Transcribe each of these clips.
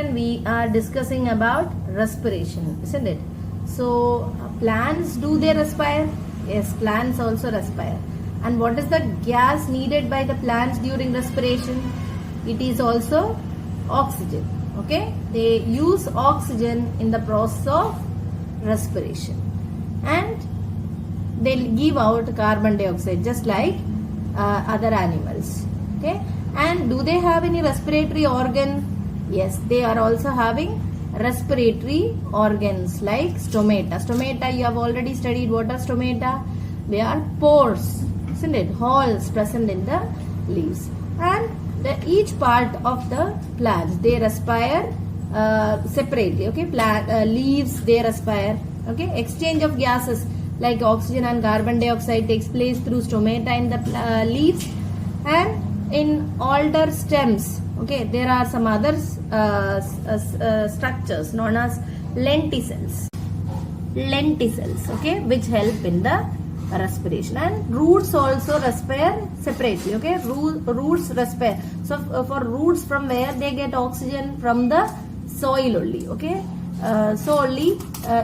session we are discussing about respiration, isn't it? So plants, do they respire? Yes, plants also respire. And what is the gas needed by the plants during respiration? It is also oxygen. Okay, they use oxygen in the process of respiration, and they give out carbon dioxide just like other animals. Okay, and do they have any respiratory organ? Yes, they are also having respiratory organs like stomata. Stomata, you have already studied. What are stomata? They are pores, isn't it? Holes present in the leaves. And each part of the plants, they respire separately. Okay, leaves, they respire. Okay, exchange of gases like oxygen and carbon dioxide takes place through stomata in the leaves, and in alder stems. Okay, there are some other structures known as lenticels. Lenticels, okay, which help in the respiration. And roots also respire separately. Okay, roots respire. So for roots, from where they get oxygen? From the soil only. Okay, so only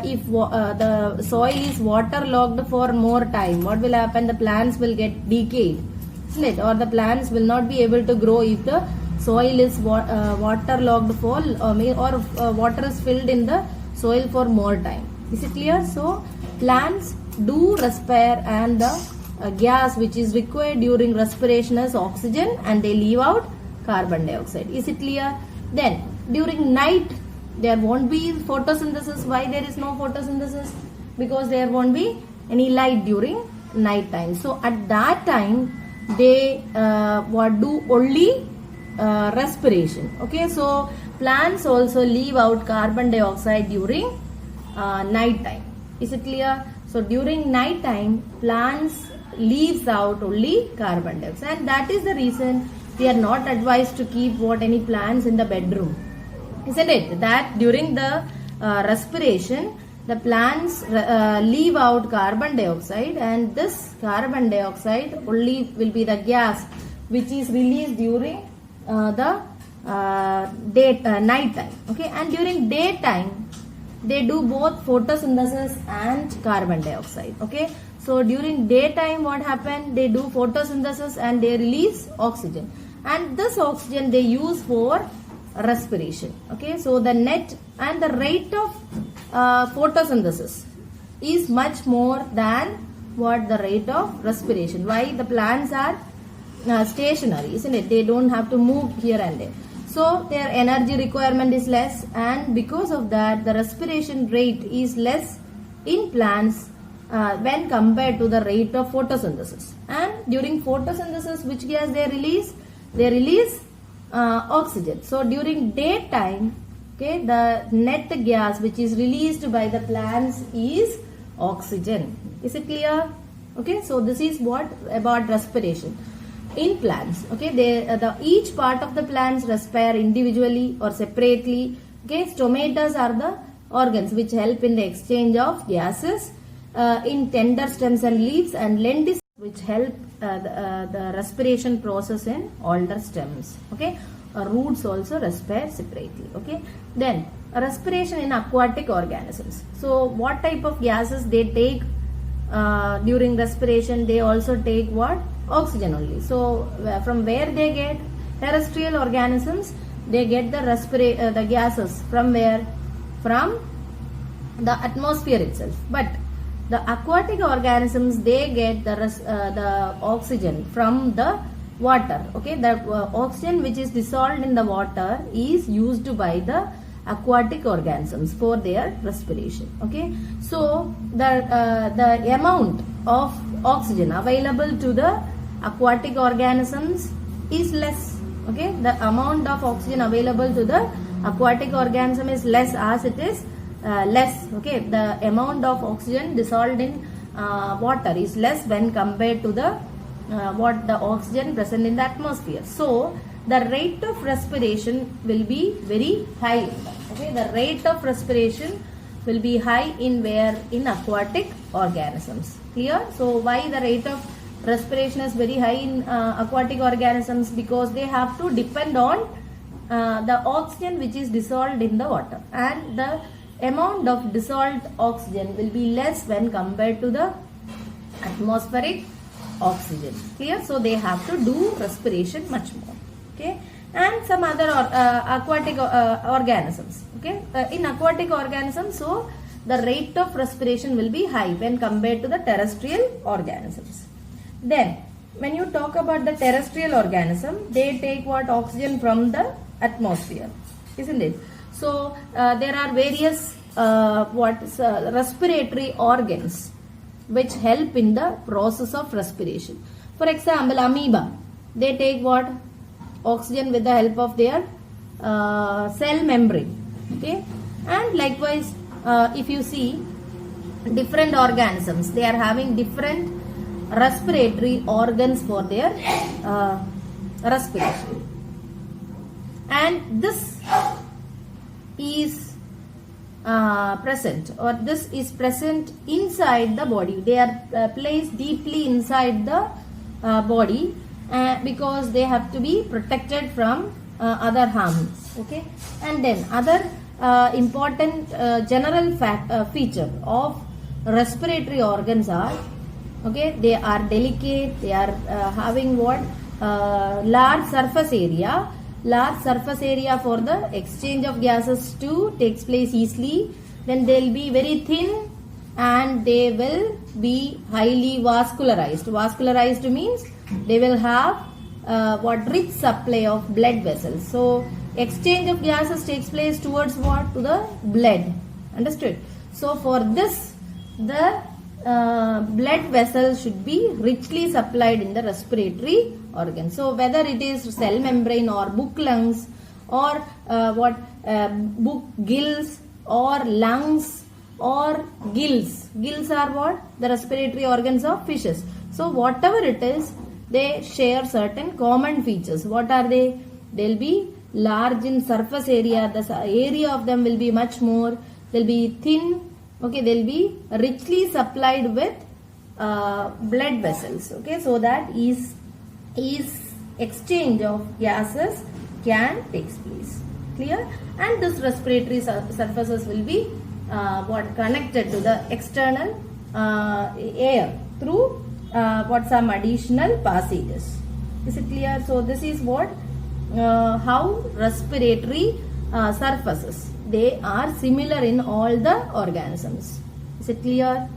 if the soil is waterlogged for more time, what will happen? The plants will get decayed, isn't it? Or the plants will not be able to grow if the soil is waterlogged for or water is filled in the soil for more time. Is it clear? So plants do respire, and the gas which is required during respiration is oxygen, and they leave out carbon dioxide. Is it clear? Then during night there won't be photosynthesis. Why there is no photosynthesis? Because there won't be any light during night time. So at that time they do only respiration. Okay, so plants also leave out carbon dioxide during night time. Is it clear? So during night time, plants leaves out only carbon dioxide, and that is the reason we are not advised to keep any plants in the bedroom, isn't it? That during the respiration, the plants leave out carbon dioxide, and this carbon dioxide only will be the gas which is released during the night time. Okay, and during daytime they do both photosynthesis and carbon dioxide. Okay, so during daytime what happen? They do photosynthesis and they release oxygen, and this oxygen they use for respiration. Okay, so the net and the rate of photosynthesis is much more than what the rate of respiration. Why? The plants are stationary, isn't it? They don't have to move here and there, so their energy requirement is less, and because of that the respiration rate is less in plants when compared to the rate of photosynthesis. And during photosynthesis, which gas they release? They release oxygen. So during daytime, okay, the net gas which is released by the plants is oxygen. Is it clear? Okay, so this is what about respiration in plants. Okay, each part of the plants respire individually or separately. Okay, stomatas are the organs which help in the exchange of gases in tender stems and leaves, and lenticels which help the respiration process in alder stems. Okay, roots also respire separately. Okay, then respiration in aquatic organisms. So what type of gases they take during respiration? They also take what? Oxygen only. So from where they get? Terrestrial organisms, they get the gases from where? From the atmosphere itself. But the aquatic organisms, they get the oxygen from the water. Okay, the oxygen which is dissolved in the water is used by the aquatic organisms for their respiration. Okay, so the amount of oxygen available to the aquatic organisms is less. Okay, the amount of oxygen available to the aquatic organism is less, as it is less. Okay, the amount of oxygen dissolved in water is less when compared to the the oxygen present in the atmosphere. So the rate of respiration will be very high. Okay, the rate of respiration will be high in aquatic organisms. Clear? So why the rate of respiration is very high in aquatic organisms? Because they have to depend on the oxygen which is dissolved in the water, and the amount of dissolved oxygen will be less when compared to the atmospheric oxygen. Clear? So they have to do respiration much more. Okay, and some other aquatic organisms. Okay, in aquatic organisms, so the rate of respiration will be high when compared to the terrestrial organisms. Then when you talk about the terrestrial organism, they take what? Oxygen from the atmosphere, isn't it? So there are various respiratory organs which help in the process of respiration. For example, amoeba, they take what? Oxygen with the help of their cell membrane. Okay, and likewise, if you see different organisms, they are having different respiratory organs for their respiration, and this is present, or this is present inside the body. They are placed deeply inside the body because they have to be protected from other harms. Okay, and then other important general feature of respiratory organs are, okay, they are delicate, they are having what? Large surface area. Large surface area for the exchange of gases too takes place easily. Then they will be very thin, and they will be highly vascularized. Vascularized means they will have what? Rich supply of blood vessels. So exchange of gases takes place towards what? To the blood. Understood? So for this, the blood vessels should be richly supplied in the respiratory organ. So whether it is cell membrane or book lungs or book gills or lungs or gills. Gills are what? The respiratory organs of fishes. So whatever it is, they share certain common features. What are they? They'll be large in surface area. The area of them will be much more. They'll be thin. Okay, they'll be richly supplied with blood vessels. Okay, so that is exchange of gases can take place. Clear? And this respiratory surfaces will be connected to the external air through some additional passages. Is it clear? So this is what how respiratory surfaces, they are similar in all the organisms. Is it clear?